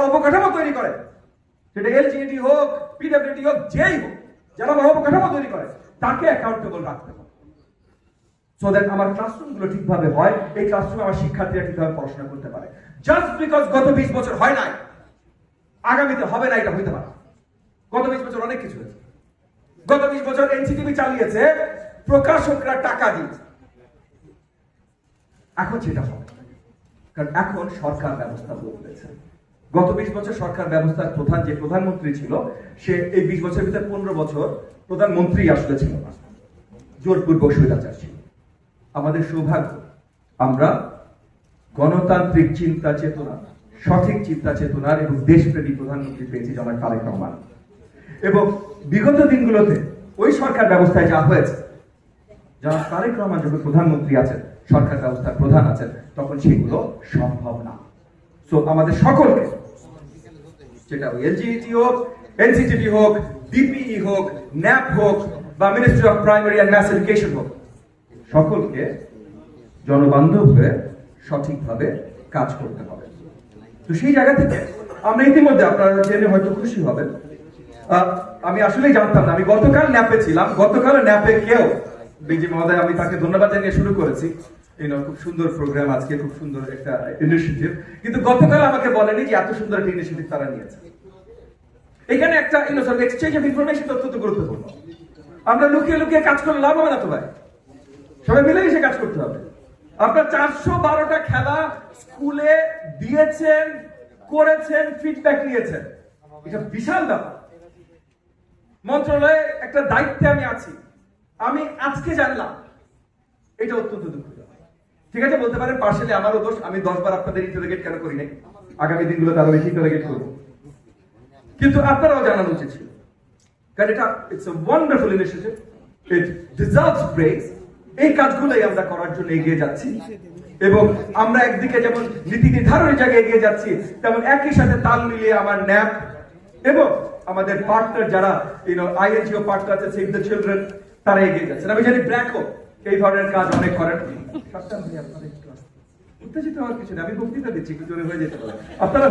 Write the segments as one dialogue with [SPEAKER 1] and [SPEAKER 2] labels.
[SPEAKER 1] অবকাঠামো তৈরি করে, সেটা এলজিইডি হোক, পিডব্লিউডি হোক, যেই হোক, যারা অবকাঠামো তৈরি করে তাকে অ্যাকাউন্টেবল রাখতে হবে, সো দ্যাট আমার ক্লাসরুম গুলো ঠিকভাবে হয়, এই ক্লাসরুমে আমার শিক্ষার্থীরা ঠিকভাবে পড়াশোনা করতে পারে। জাস্ট বিকজ গত 20 বছর হয় নাই, আগামীতে হবে না এটা হইতে পারে। গত 20 বছর অনেক কিছু হয়েছে। গত 20 বছর এনসিটিভি চালিয়েছে, প্রকাশকরা টাকা দিয়েছে। এখন সেটা হবে, কারণ এখন সরকার ব্যবস্থা বদলেছে। গত 20 বছর সরকার ব্যবস্থার প্রধান যে প্রধানমন্ত্রী ছিল, সে এই 20 বছরের ভিতরে 15 বছর প্রধানমন্ত্রী আসলে ছিল না, জোরপূর্বক স্বৈরাচার ছিল। আমাদের সৌভাগ্য, আমরা গণতান্ত্রিক চিন্তা চেতনা, সঠিক চিন্তা চেতনার এবং দেশপ্রেমী প্রধানমন্ত্রী পেয়েছি জনাব তারেক রহমান। এবং বিগত দিনগুলোতে ওই সরকার ব্যবস্থায় যা হয়েছে, জনাব তারেক রহমান যখন প্রধানমন্ত্রী আছেন, সরকার ব্যবস্থার প্রধান আছেন, তখন সেগুলো সম্ভব না। সো আমাদের সকলকে, যেটা এলজিইটি হোক, এনসিটিভি হোক, ডিপিই হোক, ন্যাপ হোক, বা ministry of primary and mass education হোক, সকলকে জনবান্ধব হয়ে সঠিকভাবে কাজ করতে হবে। তো সেই জায়গা থেকে আমরা ইতিমধ্যে, আপনারা জেনে হয়তো খুশি হবেন, আমি আসলেই জানতাম না, আমি গতকাল ন্যাপে ছিলাম, গতকাল ন্যাপে কেউ বিজি মহোদয়, আমি তাকে ধন্যবাদ জানিয়ে শুরু করেছি, খুব সুন্দর প্রোগ্রাম আজকে, খুব সুন্দর একটা ইনিশিয়েটিভ, কিন্তু গতকাল আমাকে বলেনি যে এত সুন্দর একটা ইনিশিয়েটিভ তারা নিয়েছে। এখানে একটা এক্সচেঞ্জ অফ ইনফরমেশন অত্যন্ত গুরুত্বপূর্ণ। আমরা লুকিয়ে লুকিয়ে কাজ করলে লাভ হবে না তো ভাই, সবাই মিলে এসে কাজ করতে হবে। আপনার 412টা খেলা স্কুলে দিয়েছেন, করেছেন, ফিডব্যাক নিয়েছেন, এটা বিশাল ব্যাপার। মন্ত্রণালয়ে একটা দায়িত্বে আমি আছি, আমি আজকে জানলাম, এটা অত্যন্ত দুঃখজনক। ঠিক আছে, বলতে পারেন পার্সেলি আমারও দোষ, আমি 10 বার আপনাদের ইন্টারোগেট কেন করি নাই, আগামী দিনগুলো আরো বেশি ইন্টারোগেট করবো, কিন্তু আপনারাও জানানো উচিত ছিল, কারণ এটা it's a wonderful initiative, it deserves praise. এই কাজগুলোই আমরা করার জন্য এগিয়ে যাচ্ছি, এবং আমরা একদিকে যেমন নীতি নির্ধারণের জায়গায় এগিয়ে যাচ্ছি, তেমন একই সাথে তাল মিলিয়ে আমার ন্যাপ এবং আমাদের পার্টনার যারা আইএনজিও পার্টনার আছে, সেভ দ্য চিলড্রেন, তারা এগিয়ে যাচ্ছেন। আমি জানি ব্র্যাকও এই ধরনের কাজ অনেক করেন। উত্তেজিত হওয়ার কিছু নেই, আমি বক্তৃতা দিচ্ছি, একটু জোরে হয়ে যেতে পারে, আপনারা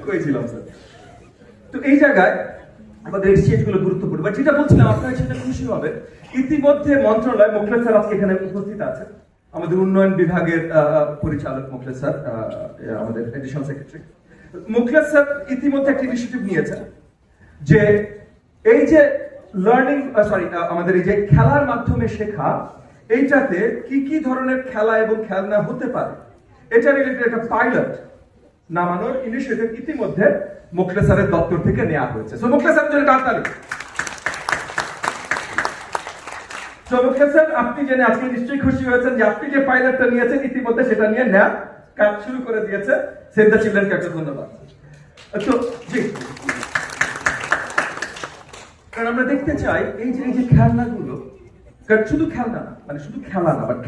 [SPEAKER 1] কইছিলাম স্যার। তো এই জায়গায় আমাদের এক্সচেঞ্জ গুলো গুরুত্বপূর্ণ। বাট যেটা বলছিলাম, আপনারা সেটা খুশি হবে, ইতিমধ্যে মন্ত্রণালয়, মোখলেস স্যার আজকে এখানে উপস্থিত আছে, আমাদের উন্নয়ন বিভাগের পরিচালক মোখলেস স্যার, আমাদের এডিশনাল সেক্রেটারি মোখলেস স্যার ইতিমধ্যে একটা ইনিশিয়েটিভ নিয়েছেন যে এই যে লার্নিং আমাদের এই যে খেলার মাধ্যমে শেখা, এইটাতে কি কি ধরনের খেলা এবং খেলনা হতে পারে, এটা রিলেটেড একটা পাইলট নামানোর ইনিশিয়েটিভ ইতিমধ্যে মোখলেস স্যারের দপ্তর থেকে নেওয়া হয়েছে। সো মোখলেস স্যারের জন্য তাড়াতাড়ি। সো মোখলেস স্যার, আপনি জেনে আজকে নিশ্চয়ই খুশি হয়েছেন যে আপনি যে পাইলটটা নিয়েছেন, ইতিমধ্যে সেটা নিয়ে নেওয়া কাজ শুরু করে দিয়েছে। সেভ দ্য চিলড্রেনকে একটা ধন্যবাদ। তো জি, কারণ আমরা দেখতে চাই এই যে খেলনাগুলো, কারণ শুধু খেলনা না, মানে শুধু খেলা না, বাট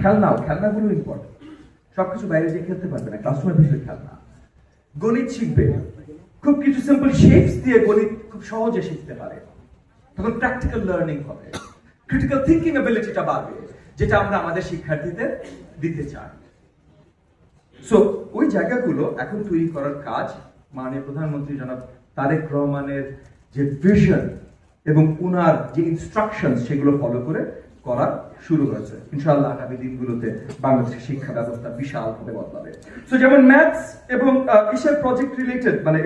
[SPEAKER 1] খেলনাগুলো ইম্পর্টেন্ট। সবকিছু বাইরে যে খেলতে পারবে না, ক্লাসরুমের ভিতরে খেলনা। গণিত শিখবে, খুব কিছু সিম্পল শেপস দিয়ে গণিত খুব সহজে শিখতে পারে, তখন প্র্যাকটিক্যাল লার্নিং হবে, ক্রিটিক্যাল থিঙ্কিং এবিলিটিটা বাড়বে, যেটা আমরা আমাদের শিক্ষার্থীদের দিতে চাই। সো ওই জায়গাগুলো এখন তৈরি করার কাজ মাননীয় প্রধানমন্ত্রী জনাব তারেক রহমানের যে ভিশন এবং উনার যে ইনস্ট্রাকশন, সেগুলো ফলো করে করা শুরু হয়েছে। ইনশাআল্লাহ আগামী দিনগুলোতে বাংলাদেশের শিক্ষা ব্যবস্থা বিশালভাবে বদলাবে। সো যেমন ম্যাথস এবং ইসের প্রজেক্ট রিলেটেড, মানে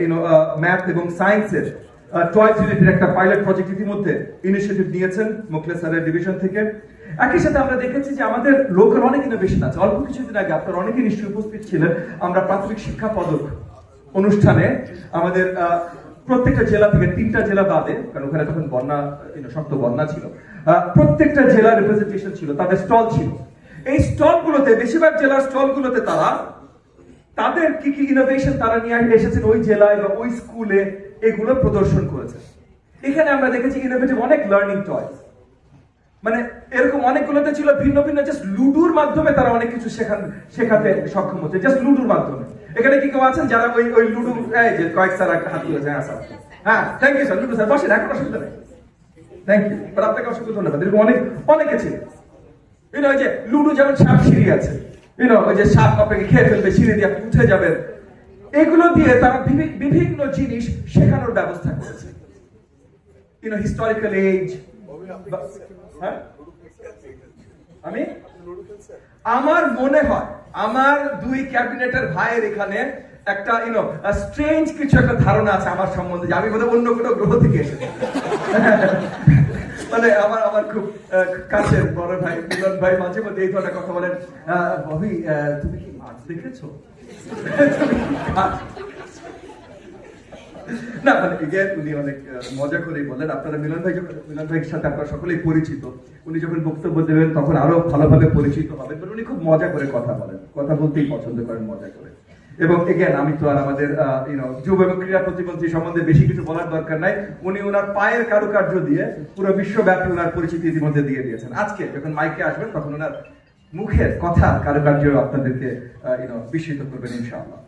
[SPEAKER 1] ম্যাথ এবং সায়েন্সের টয়েস রিলেটেড একটা পাইলট প্রজেক্ট ইতিমধ্যে ইনিশিয়েটিভ নিয়েছেন মোখলেস স্যারের ডিভিশন থেকে। একই সাথে আমরা দেখেছি যে আমাদের লোকাল অনেক ইনোভেশন আছে। অল্প কিছুদিন আগে আপনারা অনেকে নিশ্চয়ই উপস্থিত ছিলেন, আমরা প্রাথমিক শিক্ষা পদক অনুষ্ঠানে আমাদের প্রত্যেকটা জেলা থেকে, 3টা জেলা বাদে, কারণ ওখানে তখন বন্যা, শক্ত বন্যা ছিল, প্রত্যেকটা জেলা রিপ্রেজেন্টেশন ছিল, তাদের স্টল ছিল। এই স্টলগুলোতে, বেশিরভাগ জেলার স্টলগুলোতে তারা তাদের কি কি ইনোভেশন তারা নিয়ে এসেছেন ওই জেলায় বা ওই স্কুলে, এগুলো প্রদর্শন করেছে। এখানে আমরা দেখেছি ইনোভেটিভ অনেক লার্নিং টয়স, মানে এরকম অনেকগুলোতে ছিল ভিন্ন ভিন্ন, জাস্ট লুডুর মাধ্যমে তারা অনেক কিছু শেখাতে সক্ষম হচ্ছে, জাস্ট লুডুর মাধ্যমে। এখানে কি কেউ আছেন যারা ওই লুডু, এই যে কয়েক স্যার একটা হাত তুলেছে, হ্যাঁ স্যার, হ্যাঁ thank you sir, ludo sir বসেন, এখন অসুবিধা নেই, থ্যাংক ইউ, আপনাকে অসংখ্য ধন্যবাদ। এরকম অনেকে ছিল, ওই যে লুডু যেমন সাপ সিঁড়ি আছে, ওই যে সাপ আপনাকে খেয়ে ফেলবে, সিঁড়ি দিয়ে আপনি উঠে যাবেন, এগুলো দিয়ে তারা বিভিন্ন জিনিস শেখানোর ব্যবস্থা করেছে। Historical age. হ্যাঁ, আমি আমার মনে হয় আমার দুই ক্যাবিনেটের ভাইয়ের এখানে একটা স্ট্রেঞ্জ কিছু একটা ধারণা আছে আমার সম্বন্ধে, যে আমি বোধহয় অন্য কোনো গ্রহ থেকে এসেছি। মানে আমার খুব কাছের বড় ভাই মিলন ভাই মাঝে মধ্যে এই ধরনের কথা বলেন, ববি তুমি কি মাছ দেখেছো? না মানে উনি অনেক মজা করেই বলেন। আপনারা মিলন ভাইয়ের সাথে আপনারা সকলেই পরিচিত। উনি যখন বক্তব্য দেবেন তখন আরো ভালোভাবে পরিচিত হবেন। উনি খুব মজা করে কথা বলেন, কথা বলতেই পছন্দ করেন মজা করে। এবং আমি তো আর আমাদের যুব এবং ক্রীড়া প্রতিমন্ত্রী সম্বন্ধে বেশি কিছু বলার দরকার নাই। উনি ওনার পায়ের কারুকার্য দিয়ে পুরো বিশ্বব্যাপী ওনার পরিচিতি ইতিমধ্যে দিয়ে দিয়েছেন। আজকে যখন মাইকে আসবেন তখন ওনার মুখের কথা কারুকার্য আপনাদেরকে বিস্মিত করবেন ইনশাআল্লাহ।